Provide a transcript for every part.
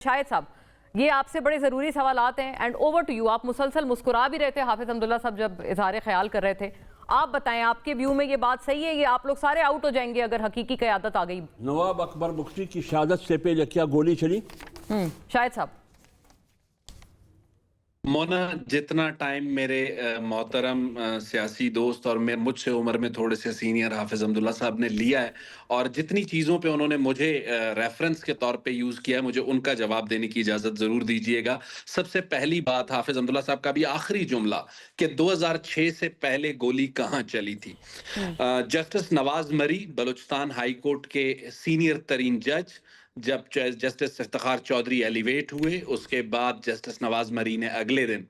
شاہد صاحب یہ آپ سے بڑے ضروری سوالات ہیں اینڈ اوور ٹو یو. آپ مسلسل مسکرا بھی رہے تھے حافظ حمداللہ صاحب جب اظہار خیال کر رہے تھے. آپ بتائیں آپ کے ویو میں یہ بات صحیح ہے؟ یہ آپ لوگ سارے آؤٹ ہو جائیں گے اگر حقیقی قیادت آ گئی. نواب اکبر بگٹی کی شہادت سے پہلے کیا گولی چلی؟ شاہد صاحب. مونا جتنا ٹائم میرے محترم سیاسی دوست اور مجھ سے عمر میں تھوڑے سے سینئر حافظ حمداللہ صاحب نے لیا ہے اور جتنی چیزوں پہ انہوں نے مجھے ریفرنس کے طور پہ یوز کیا ہے مجھے ان کا جواب دینے کی اجازت ضرور دیجیے گا. سب سے پہلی بات حافظ حمداللہ صاحب کا بھی آخری جملہ کہ 2006 سے پہلے گولی کہاں چلی تھی. جسٹس نواز مری بلوچستان ہائی کورٹ کے سینئر ترین جج جب جسٹس افتخار چودھری ایلیویٹ ہوئے اس کے بعد جسٹس نواز مری نے اگلے دن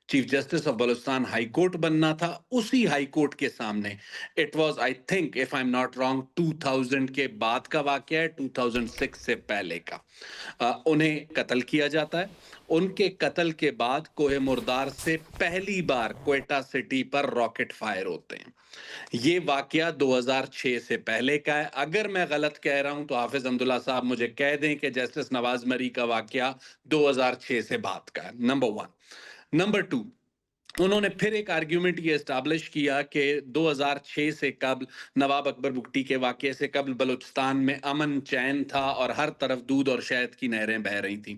chief justice of Balochistan high court بننا تھا. اسی ہائی کورٹ کے سامنے it was I think if I am not wrong 2000 کے بعد کا واقعہ ہے, 2006 سے پہلے کا. انہیں قتل کیا جاتا ہے. ان کے قتل کے بعد کوہ مردار سے پہلی بار کوئٹہ سٹی پر راکٹ فائر ہوتے ہیں. یہ واقعہ 2006 سے پہلے کا ہے. اگر میں غلط کہہ رہا ہوں تو حافظ حمداللہ صاحب مجھے کہہ دیں کہ جسٹس نواز مری کا واقعہ 2006 سے بعد کا ہے. نمبر 1. نمبر 2, انہوں نے پھر ایک آرگیومنٹ یہ اسٹیبلش کیا کہ 2006 سے قبل نواب اکبر بگٹی کے واقعے سے قبل بلوچستان میں امن چین تھا اور ہر طرف دودھ اور شہد کی نہریں بہہ رہی تھیں.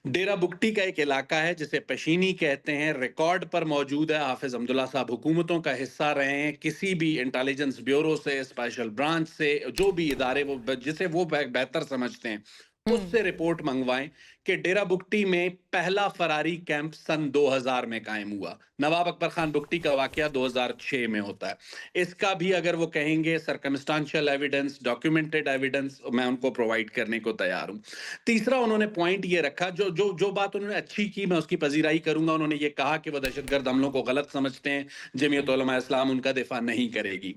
ڈیرہ بگٹی کا ایک علاقہ ہے جسے پشینی کہتے ہیں, ریکارڈ پر موجود ہے. حافظ حمداللہ صاحب حکومتوں کا حصہ رہے ہیں. کسی بھی انٹیلیجنس بیورو سے, اسپیشل برانچ سے, جو بھی ادارے جسے وہ بہتر سمجھتے ہیں اس سے رپورٹ منگوائیں کہ ڈیرہ بگٹی میں پہلا فراری کیمپ سن 2000 میں قائم ہوا. نواب اکبر خان بگٹی کا واقعہ 2006 میں ہوتا ہے. اس کا بھی اگر وہ کہیں گے سرکمسٹانشل ایویڈنس, ڈاکیومنٹڈ ایویڈنس, میں ان کو پرووائڈ کرنے کو تیار ہوں. تیسرا انہوں نے پوائنٹ یہ رکھا, جو بات انہوں نے اچھی کی میں اس کی پذیرائی کروں گا. انہوں نے یہ کہا کہ وہ دہشت گرد حملوں کو غلط سمجھتے ہیں, جمعیت علماء اسلام ان کا دفاع نہیں کرے گی.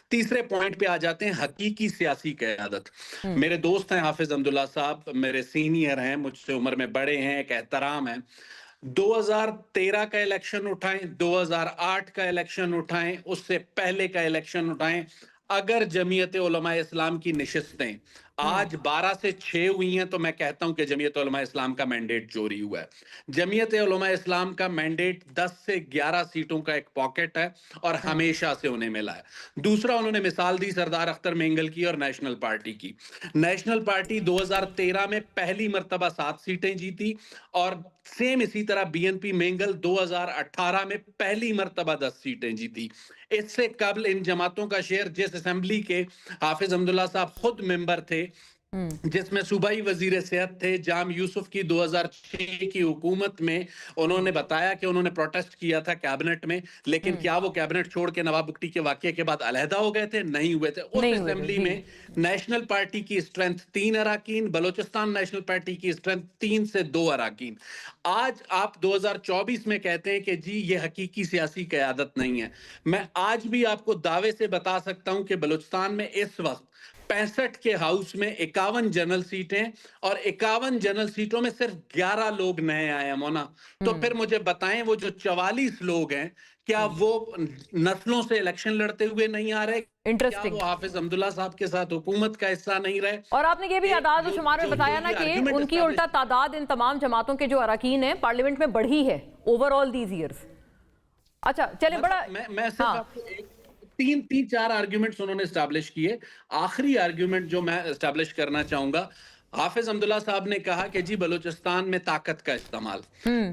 تیسرے پوائنٹ پہ آ جاتے ہیں حقیقی سیاسی قیادت. میرے دوست ہیں حافظ حمداللہ صاحب, میرے سینئر ہیں, مجھ سے عمر میں بڑے ہیں, ایک احترام ہے. 2013 کا الیکشن اٹھائیں, 2008 کا الیکشن اٹھائیں, اس سے پہلے کا الیکشن اٹھائیں, اگر جمعیت علماء اسلام کی نشستیں آج 12 سے 6 ہوئی ہیں تو میں کہتا ہوں کہ جمعیت علماء اسلام کا مینڈیٹ چوری ہوا ہے. جمعیت علماء اسلام کا مینڈیٹ 10 سے 11 سیٹوں کا ایک پاکٹ ہے اور ہمیشہ سے انہیں ملا ہے. دوسرا انہوں نے مثال دی سردار اختر مینگل کی اور نیشنل پارٹی کی. نیشنل پارٹی 2013 میں پہلی مرتبہ 7 سیٹیں جیتی اور سیم اسی طرح بی این پی مینگل 2018 میں پہلی مرتبہ 10 سیٹیں جیتی. اس سے قبل ان جماعتوں کا شیئر, جس اسمبلی کے حافظ حمداللہ صاحب خود ممبر تھے, جس میں صوبائی وزیر صحت تھے, جام یوسف کی 2006 کی حکومت میں انہوں نے بتایا کہ انہوں نے پروٹیسٹ کیا تھا کیبنٹ میں, لیکن کیا وہ کیبنٹ چھوڑ کے نواب بگٹی کے واقعے کے بعد علیحدہ ہو گئے تھے؟ نہیں ہوئے تھے. اس اسمبلی میں نیشنل پارٹی کی اسٹرینتھ 3 اراکین, بلوچستان نیشنل پارٹی کی اسٹرینتھ 3 سے 2 اراکین. آج آپ 2024 میں کہتے ہیں کہ جی یہ حقیقی سیاسی قیادت نہیں ہے. میں آج بھی آپ کو دعوے سے بتا سکتا ہوں کہ بلوچستان میں اس وقت 65 کے ہاؤس میں 51 جنرل سیٹیں اور 51 جنرل سیٹوں میں صرف 11 لوگ نئے آئے ہیں. مونا تو پھر مجھے بتائیں وہ جو 44 لوگ ہیں کیا وہ نسلوں سے الیکشن لڑتے ہوئے نہیں آ رہے؟ کیا وہ حافظ حمداللہ صاحب کے ساتھ حکومت کا حصہ نہیں رہے؟ اور آپ نے یہ بھی اعداد و شمار میں بتایا نا کہ ان کی الٹا تعداد ان تمام جماعتوں کے جو اراکین ہیں پارلیمنٹ میں بڑھی ہے اوور آل دیز ایئرز. اچھا چلیں بڑا میں صرف آپ کو 3-4 آرگیومنٹس انہوں نے اسٹیبلش کیے. آخری آرگیومنٹ جو میں اسٹیبلش کرنا چاہوں گا, حافظ حمداللہ صاحب نے کہا کہ جی بلوچستان میں طاقت کا استعمال.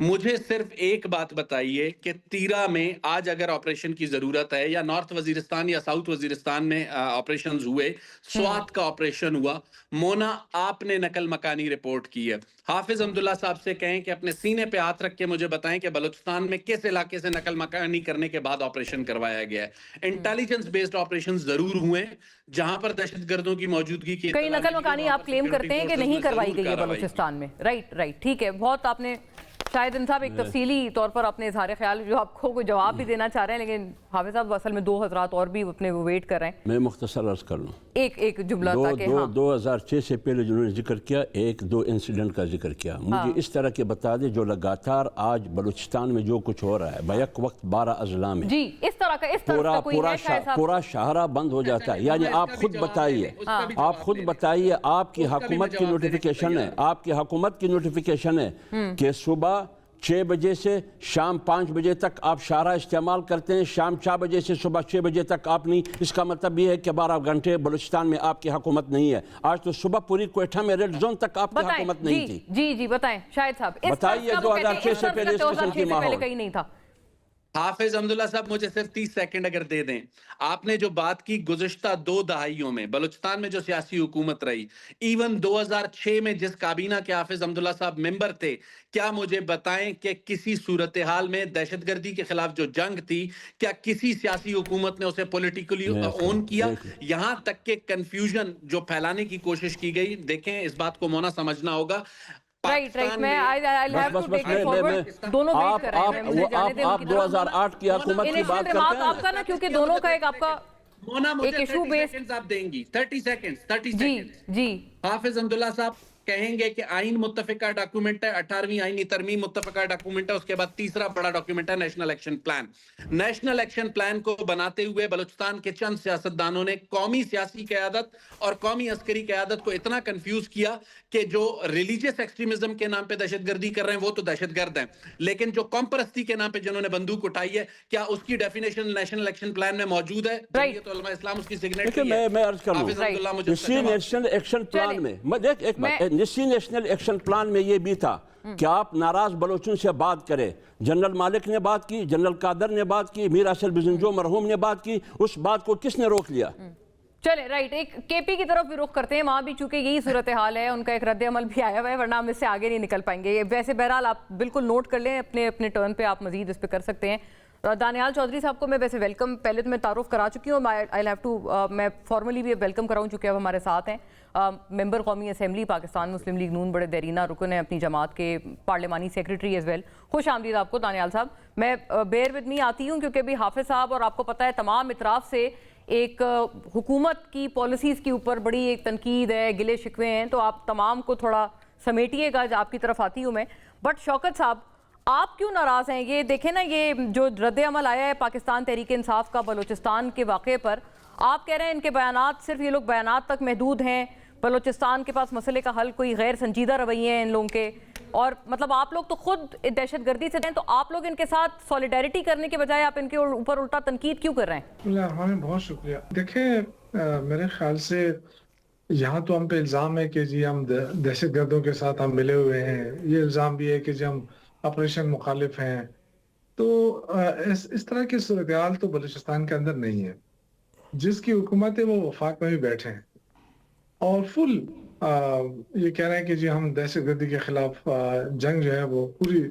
مجھے صرف ایک بات بتائیے کہ تیرا میں آج اگر آپریشن کی ضرورت ہے, یا نارتھ وزیرستان یا ساؤتھ وزیرستان میں آپریشنز ہوئے, سوات کا آپریشن ہوا, مونا آپ نے نقل مکانی رپورٹ کی ہے. حافظ حمداللہ صاحب سے کہیں کہ اپنے سینے پہ ہاتھ رکھ کے مجھے بتائیں کہ بلوچستان میں کس علاقے سے نقل مکانی کرنے کے بعد آپریشن کروایا گیا ہے. انٹیلیجنس بیسڈ آپریشن ضرور ہوئے جہاں پر دہشت گردوں کی موجودگی کی کئی نقل مکانی آپ کلیم کرتے ہیں کہ نہیں کروائی گئی ہے بلوچستان میں. رائٹ ٹھیک ہے. بہت آپ نے شاید ان صاحب ایک تفصیلی طور پر اپنے اظہار خیال جو آپ کو کوئی جواب بھی دینا چاہ رہے ہیں, لیکن حافظ صاحب اصل میں 2 حضرات اور بھی اپنے ویٹ کر رہے ہیں. میں مختصر عرض کر لوں ایک جملہ تاکہ 2006 سے پہلے جنہوں نے ذکر کیا, 1-2 انسیڈنٹ کا ذکر کیا. مجھے اس طرح کے بتا دے جو لگاتار آج بلوچستان میں جو کچھ ہو رہا ہے بیک وقت 12 اضلاع میں, جی اس طرح طرح کا, اس طرح کا کوئی ہے شاید صاحب؟ پورا شاہراہ بند ہو جاتا ہے. یعنی آپ خود بتائیے, آپ خود بتائیے, آپ کی حکومت کی نوٹیفیکیشن ہے, آپ کی حکومت کی نوٹیفیکیشن ہے کہ صبح 6 بجے سے شام 5 بجے تک آپ شاہراہ استعمال کرتے ہیں, شام 4 بجے سے صبح 6 بجے تک آپ نہیں. اس کا مطلب یہ ہے کہ 12 گھنٹے بلوچستان میں آپ کی حکومت نہیں ہے. آج تو صبح پوری کوئٹہ میں ریڈ زون تک آپ کی حکومت نہیں تھی. جی بتائیں شاہد صاحب, بتائیے 2006 سے پہلے اس قسم کی ماحول. کہیں نہیں تھا. حافظ حمداللہ صاحب مجھے صرف 30 سیکنڈ اگر دے دیں. آپ نے جو بات کی گزشتہ 2 دہائیوں میں بلوچستان میں جو سیاسی حکومت رہی, ایون 2006 میں جس کابینہ کے حافظ حمداللہ صاحب ممبر تھے, کیا مجھے بتائیں کہ کسی صورتحال میں دہشت گردی کے خلاف جو جنگ تھی, کیا کسی سیاسی حکومت نے اسے پولیٹیکلی اون کیا؟ یہاں تک کہ کنفیوژن جو پھیلانے کی کوشش کی گئی, دیکھیں اس بات کو مونا سمجھنا ہوگا. رائٹ میں دونوں آپ 2008 کی حکومت کی بات کرتے ہیں آپ کا نا, کیونکہ دونوں کا ایک آپ کا مونا مجھے ایک ایشو 30 بیس. سیکنڈز آپ دیں گی, 30 سیکنڈز. جی حافظ حمداللہ صاحب کہیں گے کہ آئین متفقہ ڈاکومنٹ ہے, 18ویں آئینی ترمیم متفقہ ڈاکومنٹ ہے, اس کے بعد تیسرا بڑا ڈاکومنٹ ہے national action plan. National action plan کو بناتے ہوئے بلوچستان کے چند سیاستدانوں نے قومی سیاسی قیادت اور قومی عسکری قیادت کو اتنا کنفیوز کیا کہ جو ریلیجیس ایکسٹریمزم کے نام پہ دہشت گردی کر رہے ہیں وہ تو دہشت گرد ہیں, لیکن جو قوم پرستی کے نام پہ جنہوں نے بندوق اٹھائی ہے, کیا اس کی ڈیفینیشن نیشنل ایکشن پلان میں موجود ہے؟ جمعیت علماء اسلام اس کی سگنیٹری ہے. میں عرض کروں, اسی نیشنل ایکشن پلان میں اسی نیشنل ایکشن پلان میں یہ بھی تھا کہ آپ ناراض بلوچوں سے بات کریں. جنرل مالک نے بات کی, جنرل قادر نے بات کی, میر اصل بزنجو مرحوم نے بات کی, اس بات کو کس نے روک لیا؟ چلے رائٹ, ایک کے پی کی طرف بھی رخ کرتے ہیں, وہاں بھی چونکہ یہی صورتحال ہے, ان کا ایک رد عمل بھی آیا ہوا ہے, ورنہ ہم اس سے آگے نہیں نکل پائیں گے. ویسے بہرحال آپ بالکل نوٹ کر لیں, اپنے ٹرن پہ آپ مزید اس پہ کر سکتے ہیں. دانیال چودھری صاحب کو میں ویسے ویلکم پہلے تو میں تعارف کرا چکی ہوں, میں فارملی بھی ویلکم کراؤں چونکہ اب ہمارے ساتھ ہیں ممبر قومی اسمبلی پاکستان مسلم لیگ نون, بڑے دیرینہ رکن ہیں اپنی جماعت کے, پارلیمانی سیکریٹری ایز ویل. خوش آمدید آپ کو دانیال صاحب. میں بیئر ود می آتی ہوں کیونکہ بھی حافظ صاحب اور آپ کو پتہ ہے تمام اطراف سے ایک حکومت کی پالیسیز کے اوپر بڑی ایک تنقید ہے, گلے شکوے ہیں, تو آپ تمام کو تھوڑا سمیٹیے گا, آپ کی طرف آتی ہوں میں. بٹ شوکت صاحب آپ کیوں ناراض ہیں؟ یہ دیکھیں نا, یہ جو رد عمل آیا ہے پاکستان تحریک انصاف کا بلوچستان کے واقعے پر, آپ کہہ رہے ہیں ان کے بیانات صرف یہ لوگ بیانات تک محدود ہیں, بلوچستان کے پاس مسئلے کا حل کوئی غیر سنجیدہ رویے ہیں ان لوگوں کے, اور مطلب آپ لوگ تو خود دہشت گردی سے ہیں, تو آپ لوگ ان کے ساتھ سولیڈیرٹی کرنے کے بجائے آپ ان کے اوپر الٹا تنقید کیوں کر رہے ہیں؟ بہت شکریہ. دیکھیں میرے خیال سے یہاں تو ہم پہ الزام ہے کہ جی ہم دہشت گردوں کے ساتھ ہم ملے ہوئے ہیں, یہ الزام بھی ہے کہ جی ہم آپریشن مخالف ہیں. تو اس طرح کی صورتحال تو بلوچستان کے اندر نہیں ہے. جس کی حکومت ہے وہ وفاق میں بھی بیٹھے ہیں اور فل یہ کہہ رہے ہیں کہ جی ہم دہشت گردی کے خلاف جنگ جو ہے وہ پوری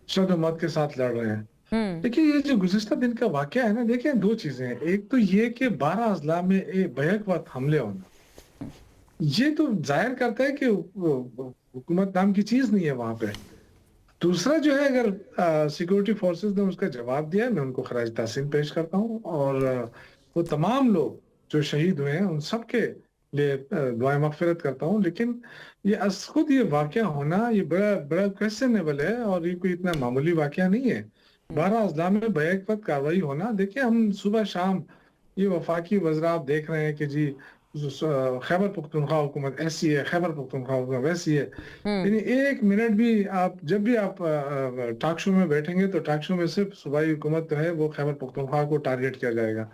شد و مت کے ساتھ لڑ رہے ہیں. دیکھیں یہ جو گزشتہ دن کا واقعہ ہے نا, دیکھیں 2 چیزیں ہیں. ایک تو یہ کہ 12 اضلاع میں بیک وقت حملے ہونا, یہ تو ظاہر کرتا ہے کہ حکومت نام کی چیز نہیں ہے وہاں پہ. دوسرا جو ہے, اگر سیکورٹی فورسز نے اس کا جواب دیا, میں ان کو خراج تحسین پیش کرتا ہوں, اور وہ تمام لوگ جو شہید ہوئے ہیں ان سب کے لیے دعائیں مغفرت کرتا ہوں. لیکن یہ خود یہ واقعہ ہونا یہ بڑا کویسچنیبل ہے, اور یہ کوئی اتنا معمولی واقعہ نہیں ہے. 12 اضلاع میں بیک وقت کارروائی ہونا, دیکھیں ہم صبح شام یہ وفاقی وزراء آپ دیکھ رہے ہیں کہ جی خیبر پختونخوا حکومت ایسی ہے, خیبر پختونخوا حکومت ویسی ہے. یعنی 1 منٹ بھی آپ جب بھی آپ ٹاک شو میں بیٹھیں گے تو ٹاک شو میں صرف صوبائی حکومت جو ہے وہ خیبر پختونخوا کو ٹارگٹ کیا جائے گا.